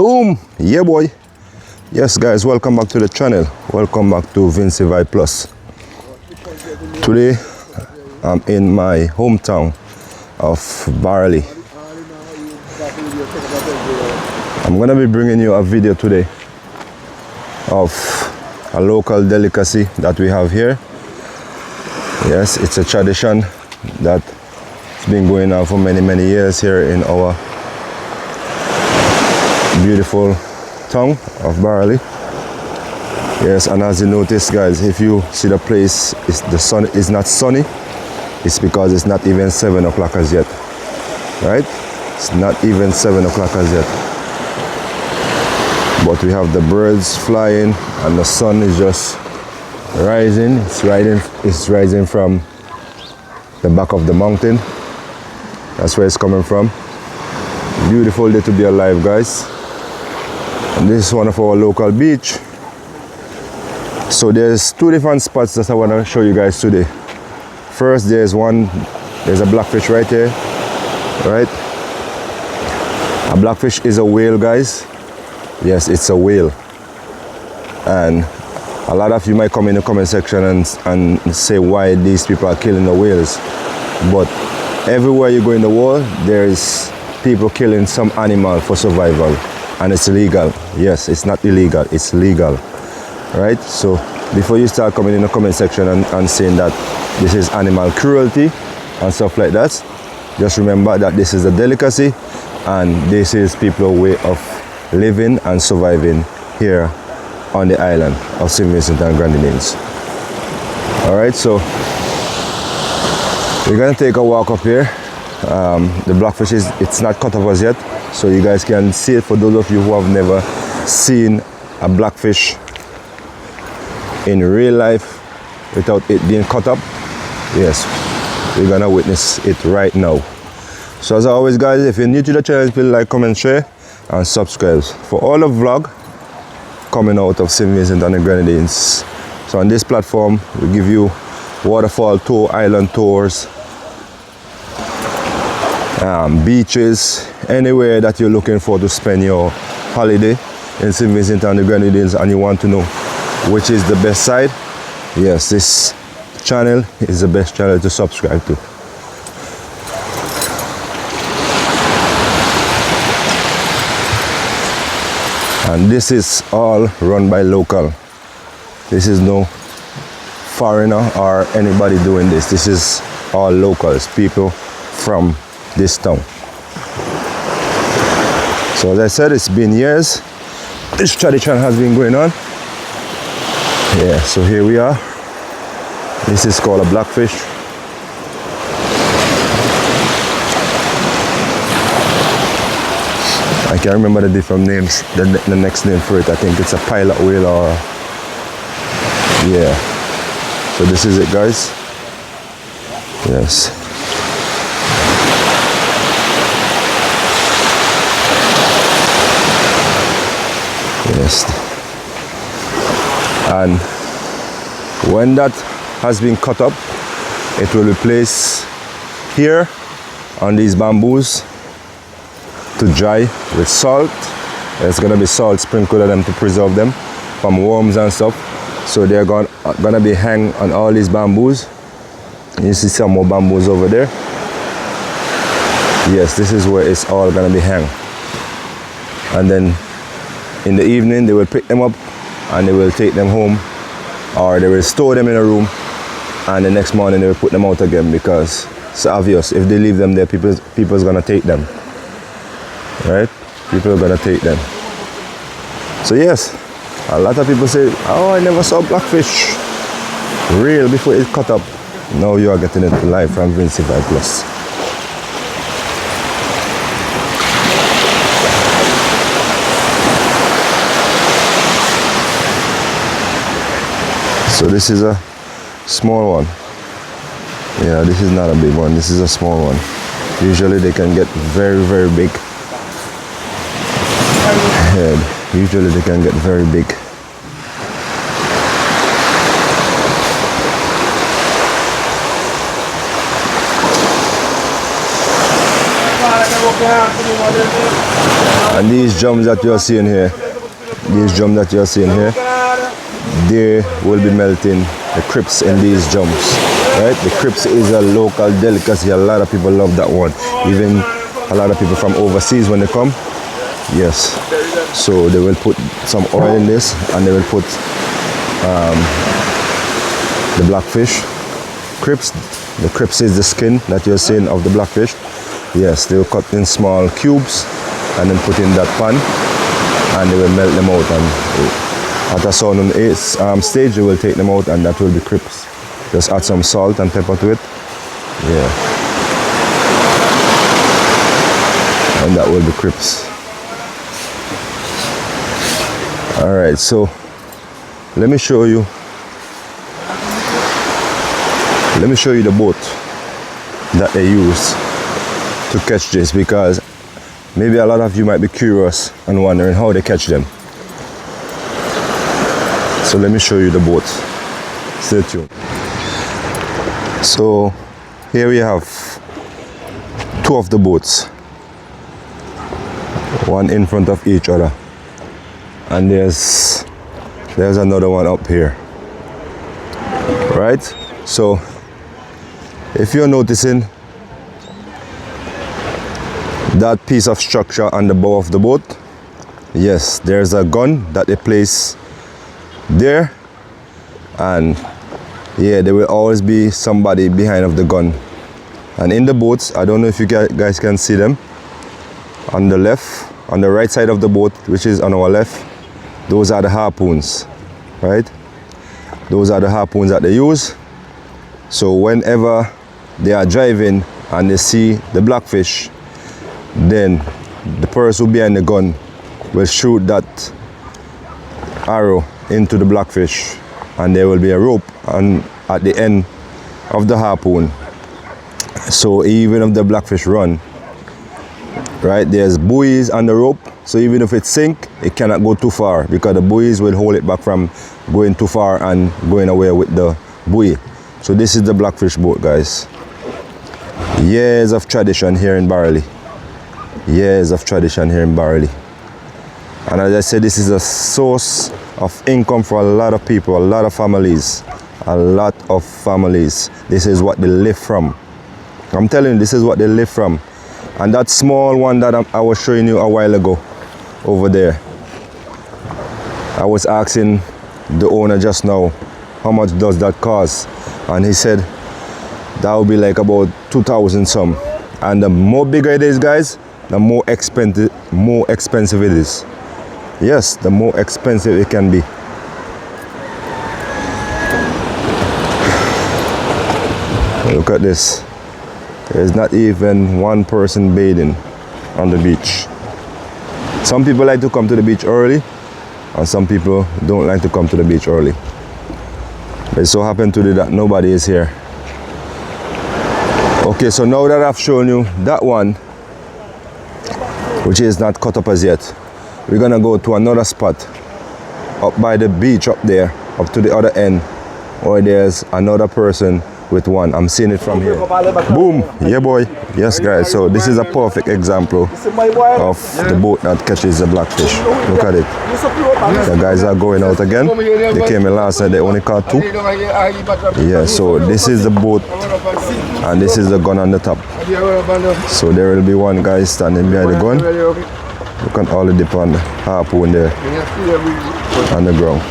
Boom! Yeah, boy. Yes, guys, welcome back to the channel. Welcome back to Vinci Vibe Plus. Today, I'm in my hometown of Barley. I'm gonna be bringing you a video today of a local delicacy that we have here. Yes, it's a tradition that's been going on for many years here in our beautiful town of Barley. Yes, and as you notice, guys, if you see the place, the sun is not sunny, it's because it's not even 7 o'clock as yet, right? It's not even 7 o'clock as yet, but we have the birds flying and the sun is just rising. It's rising from the back of the mountain. That's where it's coming from. Beautiful day to be alive, guys. And this is one of our local beach. So there's two different spots that I want to show you guys today. First, there's a blackfish right here, right? A blackfish is a whale, guys. Yes, it's a whale. And a lot of you might come in the comment section and say why these people are killing the whales. But everywhere you go in the world, there's people killing some animal for survival. And it's legal. Yes, it's not illegal, it's legal. Right? So before you start coming in the comment section and saying that this is animal cruelty and stuff like that, just remember that this is a delicacy and this is people's way of living and surviving here on the island of St. Vincent and Grenadines. Alright, so we're gonna take a walk up here. The blackfish it's not cut off as yet, so you guys can see it. For those of you who have never seen a blackfish in real life without it being cut up, yes, we're gonna witness it right now. So as always, guys, if you're new to the channel, please like, comment, share and subscribe for all the vlog coming out of St. Vincent and the Grenadines. So on this platform we give you waterfall tour, island tours, beaches, anywhere that you're looking for to spend your holiday in St. Vincent and the Grenadines and you want to know which is the best side, yes, this channel is the best channel to subscribe to. And this is all run by local. This is no foreigner or anybody doing this. This is all locals, people from this town. So as I said, it's been years. This tradition has been going on. Yeah, so here we are. This is called a blackfish. I can't remember the different names, the next name for it. I think it's a pilot whale or, yeah. So this is it, guys. Yes. Yes. And when that has been cut up, it will be placed here on these bamboos to dry with salt. There's gonna be salt sprinkled on them to preserve them from worms and stuff. So they're gonna be hang on all these bamboos. You see some more bamboos over there. Yes, this is where it's all gonna be hang. And then in the evening they will pick them up and they will take them home, or they will store them in a room, and the next morning they will put them out again, because it's obvious if they leave them there, people's gonna take them. Right? People are gonna take them. So yes, a lot of people say, oh, I never saw blackfish real before it cut up. Now you are getting it live from Vinci Vibe Plus. So this is a small one. Yeah, this is not a big one, this is a small one. Usually they can get very big. Usually they can get very big. And these drums that you're seeing here, they will be melting the Crips in these drums, right? The Crips is a local delicacy. A lot of people love that one. Even a lot of people from overseas when they come, yes. So they will put some oil in this, and they will put the blackfish. Crips. The Crips is the skin that you're seeing of the blackfish. Yes, they will cut in small cubes and then put in that pan, and they will melt them out. And at a certain stage, they will take them out, and that will be Crips. Just add some salt and pepper to it. Yeah. And that will be Crips. All right, so let me show you the boat that they use to catch this, because maybe a lot of you might be curious and wondering how they catch them. So let me show you the boat. Stay tuned. So here we have two of the boats, one in front of each other, and there's another one up here, right? So if you're noticing that piece of structure on the bow of the boat, yes, there's a gun that they place there, and yeah, there will always be somebody behind of the gun. And in the boats, I don't know if you guys can see them, on the left, on the right side of the boat, which is on our left, those are the harpoons, right? Those are the harpoons that they use. So whenever they are driving and they see the blackfish, then the person behind the gun will shoot that arrow into the blackfish, and there will be a rope at the end of the harpoon. So even if the blackfish run, right, there's buoys on the rope, so even if it sink, it cannot go too far, because the buoys will hold it back from going too far and going away with the buoy. So this is the blackfish boat, guys. Years of tradition here in Barley. Years of tradition here in Barley. And as I said, this is a source of income for a lot of people, a lot of families. A lot of families. This is what they live from. I'm telling you, this is what they live from. And that small one that I was showing you a while ago, over there, I was asking the owner just now, how much does that cost? And he said that would be like about 2,000 some. And the more bigger it is, guys, the more expensive it is. Yes, the more expensive it can be. Look at this. There's not even one person bathing on the beach. Some people like to come to the beach early, and some people don't like to come to the beach early. But it so happened today that nobody is here. Okay, so now that I've shown you that one, which is not cut up as yet, we're gonna go to another spot up by the beach up there, up to the other end, where there's another person with one. I'm seeing it from here. Boom! Yeah, boy. Yes, guys. So this is a perfect example of the boat that catches the blackfish. Look at it. The guys are going out again. They came in last night. They only caught 2. Yeah. So this is the boat, and this is the gun on the top. So there will be one guy standing behind the gun. You can all dip on the harpoon there on the ground.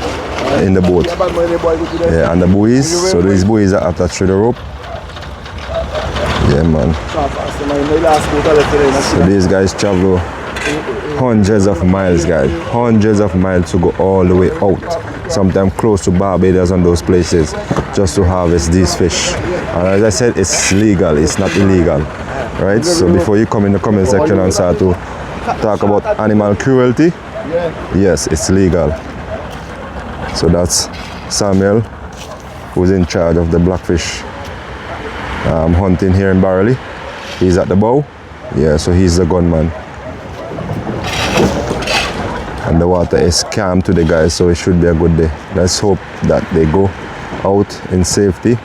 In the boat. Yeah, and the buoys. So these buoys are attached to the rope. Yeah, man. So these guys travel hundreds of miles, guys. Hundreds of miles to go all the way out. Sometimes close to Barbados and those places, just to harvest these fish. And as I said, it's legal. It's not illegal. Right? So before you come in the comment section and start to talk about animal cruelty, yes, it's legal. So that's Samuel, who's in charge of the blackfish hunting here in Barley. He's at the bow. Yeah, so he's the gunman. And the water is calm today, guys, so it should be a good day. Let's hope that they go out in safety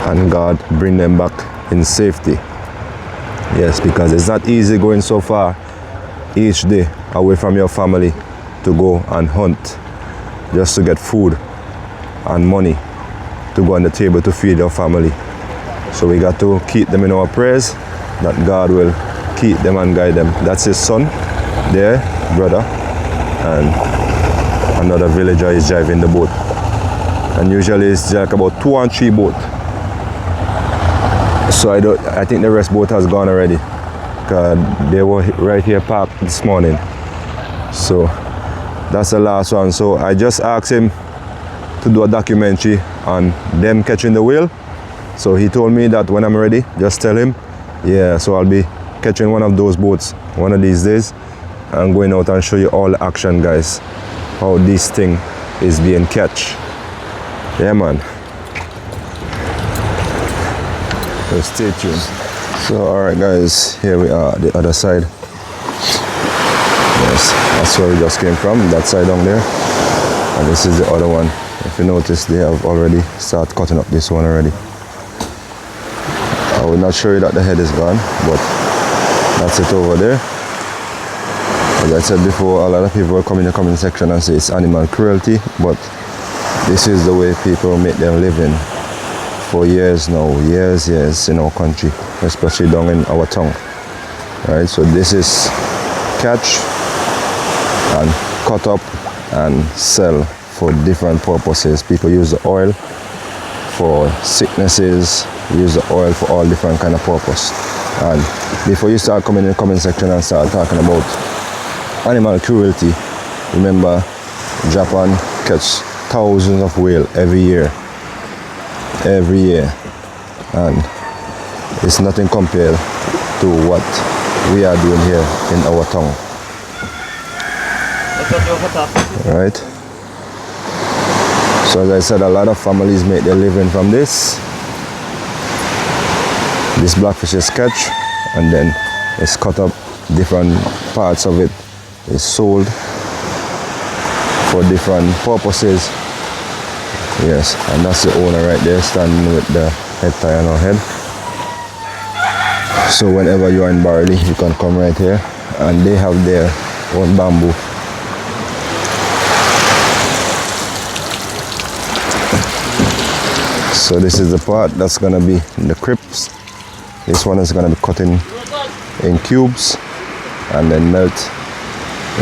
and God bring them back in safety. Yes, because it's not easy going so far each day away from your family to go and hunt just to get food and money to go on the table to feed your family. So we got to keep them in our prayers, that God will keep them and guide them. That's his son there, brother, and another villager is driving the boat. And usually it's like about 2 and 3 boats. So I think the rest boat has gone already, because they were right here parked this morning. So that's the last one. So I just asked him to do a documentary on them catching the whale. So he told me that when I'm ready, just tell him. Yeah, so I'll be catching one of those boats one of these days and going out and show you all the action, guys, how this thing is being catch. Yeah, man. So stay tuned. So alright, guys, here we are, the other side. Yes, that's where we just came from, that side down there. And this is the other one. If you notice, they have already started cutting up this one already. I will not show you that the head is gone, but that's it over there. As I said before, a lot of people will come in the comment section and say it's animal cruelty, but this is the way people make their living for years now, years in our country, especially down in our tongue. Right, so this is catch and cut up and sell for different purposes. People use the oil for sicknesses, use the oil for all different kind of purpose. And before you start coming in the comment section and start talking about animal cruelty, remember Japan catch thousands of whale every year, and it's nothing compared to what we are doing here in our tongue. Right? So as I said, a lot of families make their living from this. This blackfish is catch and then it's cut up, different parts of it is sold for different purposes. Yes, and that's the owner right there standing with the head tie on her head. So whenever you are in Barley, you can come right here and they have their own bamboo. So this is the part that's gonna be the Crips. This one is gonna be cut in cubes and then melt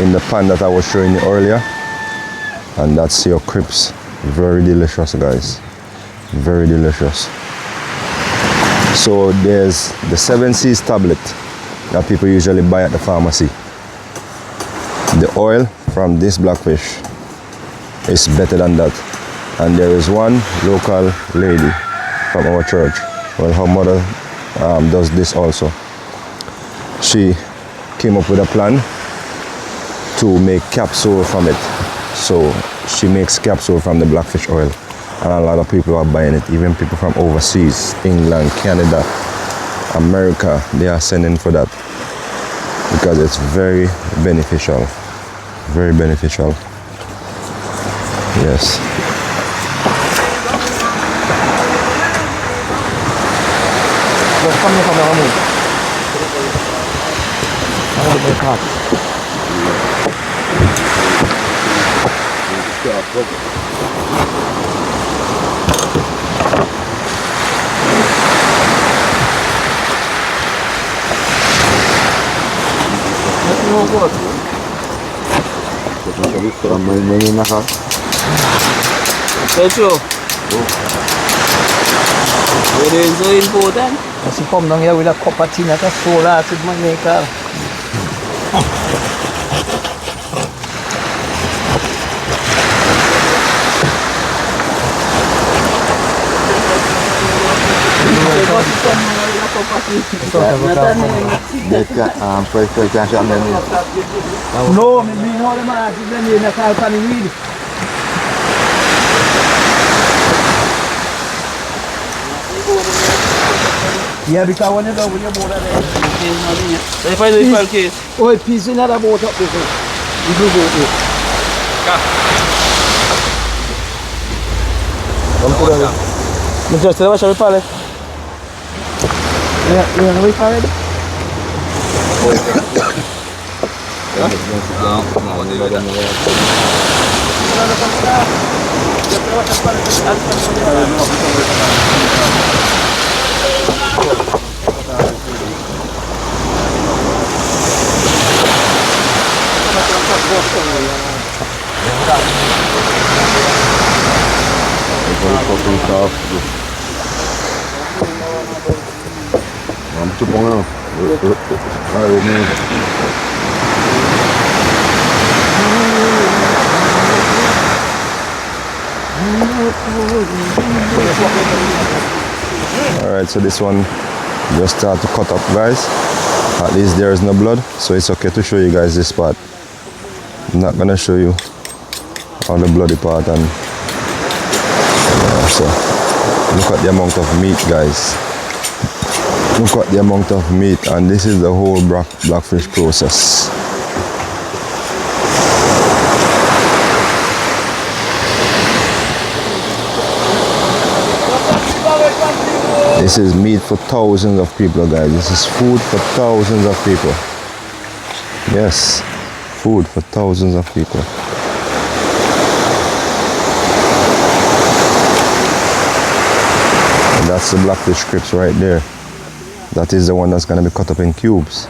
in the pan that I was showing you earlier. And that's your Crips. Very delicious, guys. Very delicious. So there's the 7 C's tablet that people usually buy at the pharmacy. The oil from this blackfish is better than that. And there is one local lady from our church. Well, her mother does this also. She came up with a plan to make capsule from it. So she makes capsule from the blackfish oil, and a lot of people are buying it. Even people from overseas, England, Canada, America, they are sending for that because it's very beneficial. Very beneficial. Yes. It is so important. Kasi kung nang yaw ila kopatina ka sola sid maneka. No, mi no le ma si prendi na calpa ni video. Yeah, because when you go with your boat there. They find the file case. Oh, piece in that boat up there. You do go. Come to the. Just the wash of pallet. Yeah, we pallet. Alright, so this one just start to cut up, guys. At least there is no blood, so it's okay to show you guys this part. I'm not gonna show you all the bloody part, and so look at the amount of meat, guys. Look at the amount of meat, and this is the whole blackfish process. This is meat for thousands of people, guys. This is food for thousands of people. Yes, food for thousands of people. And that's the blackfish Crips right there. That is the one that's going to be cut up in cubes.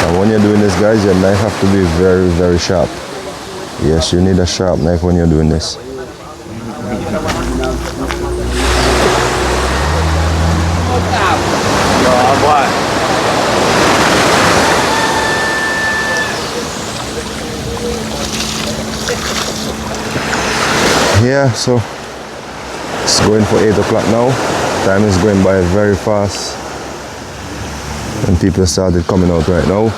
And when you're doing this, guys, your knife have to be very, very sharp. Yes, you need a sharp knife when you're doing this. Yeah, so it's going for 8 o'clock now. Time is going by very fast. And people started coming out right now.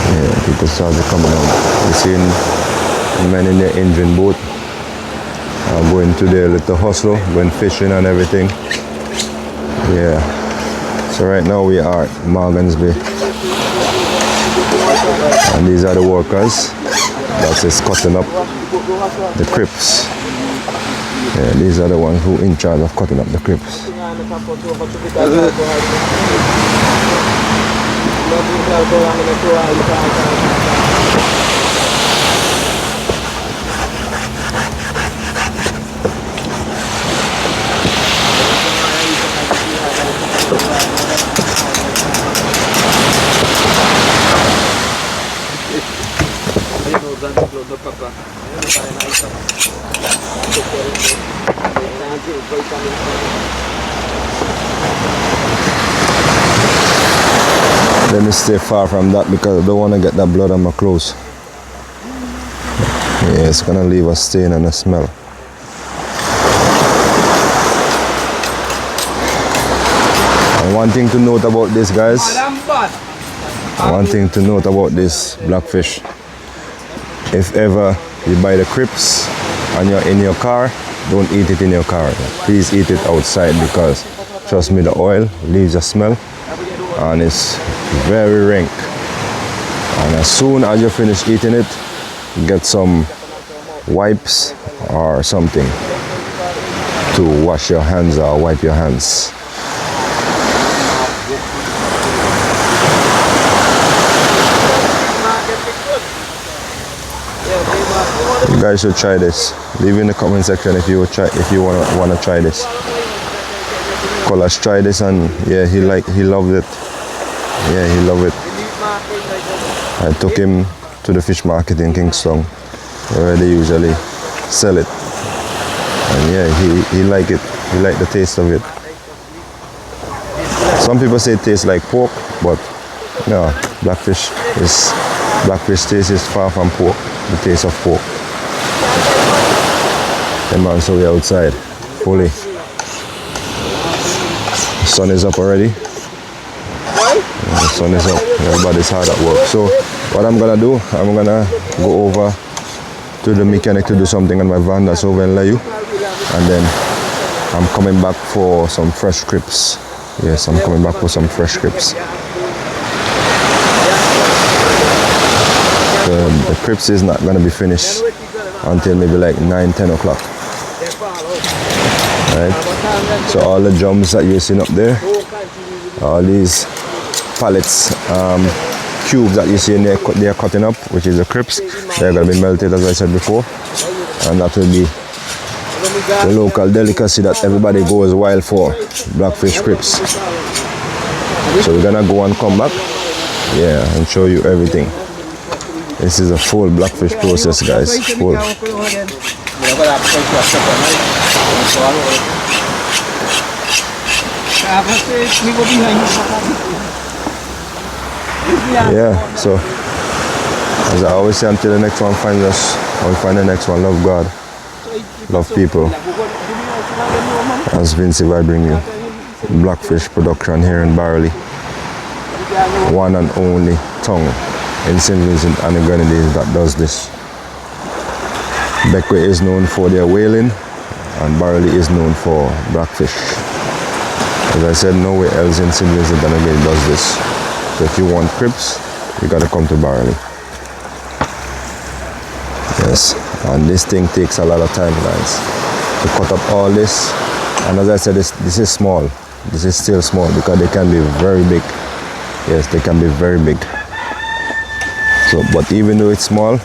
Yeah, people started coming out. You're seeing men in their engine boat going to their little hustle, going fishing and everything. Yeah. So right now we are at Morgan's Bay. And these are the workers that is cutting up the Crips. Yeah, these are the ones who in charge of cutting up the Crips. Let me stay far from that because I don't want to get that blood on my clothes. Yeah, it's gonna leave a stain and a smell. And one thing to note about this, guys. One thing to note about this blackfish. If ever you buy the Crips and you're in your car, don't eat it in your car. Please eat it outside because trust me, the oil leaves a smell and it's very rank. And as soon as you finish eating it, get some wipes or something to wash your hands or wipe your hands. You guys should try this. Leave in the comment section if you want to try this. Colas tried this and yeah, he loved it. Yeah, he loved it. I took him to the fish market in Kingston where they usually sell it. And yeah, he liked it. He liked the taste of it. Some people say it tastes like pork, but no, blackfish taste is far from pork, the taste of pork. And man, so we're outside, fully. The sun is up already. Yeah, the sun is up, everybody's hard at work. So what I'm gonna do, I'm gonna go over to the mechanic to do something on my van that's over in Layu. And then I'm coming back for some fresh Crips. Yes, I'm coming back for some fresh Crips. The Crips is not gonna be finished until maybe like 9-10 o'clock. Right? So all the drums that you're seeing up there, all these pallets, cubes that you see in there, they're cutting up, which is the Crips. They're going to be melted, as I said before, and that will be the local delicacy that everybody goes wild for, blackfish Crips. So we're going to go and come back, yeah, and show you everything. This is a full blackfish process, guys, full. Yeah, so as I always say, until the next one finds us, or we find the next one, love God, love people. As Vince, I bring you blackfish production here in Barley, one and only tongue in St. Vincent and the Grenadines that does this. Beckwith is known for their whaling, and Barley is known for blackfish. As I said, nowhere else in St. Vincent and again does this. So if you want Crips, you gotta come to Barley. Yes, and this thing takes a lot of time, guys, to cut up all this. And as I said, this is small. This is still small because they can be very big. Yes, they can be very big. So, but even though it's small,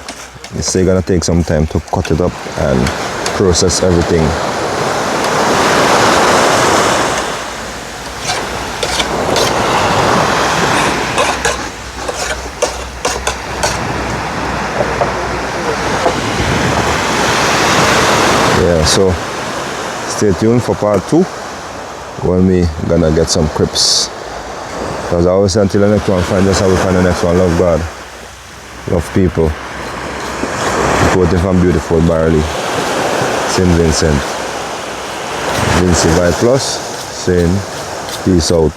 it's still gonna take some time to cut it up and process everything. Yeah, so stay tuned for part 2 when we gonna get some Crips. Because I always say, until the next one, find us how we find the next one. Love God, love people. Reporting from beautiful Barley, St. Vincent. Vinci Vibe Plus saying peace out.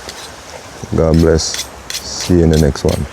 God bless. See you in the next one.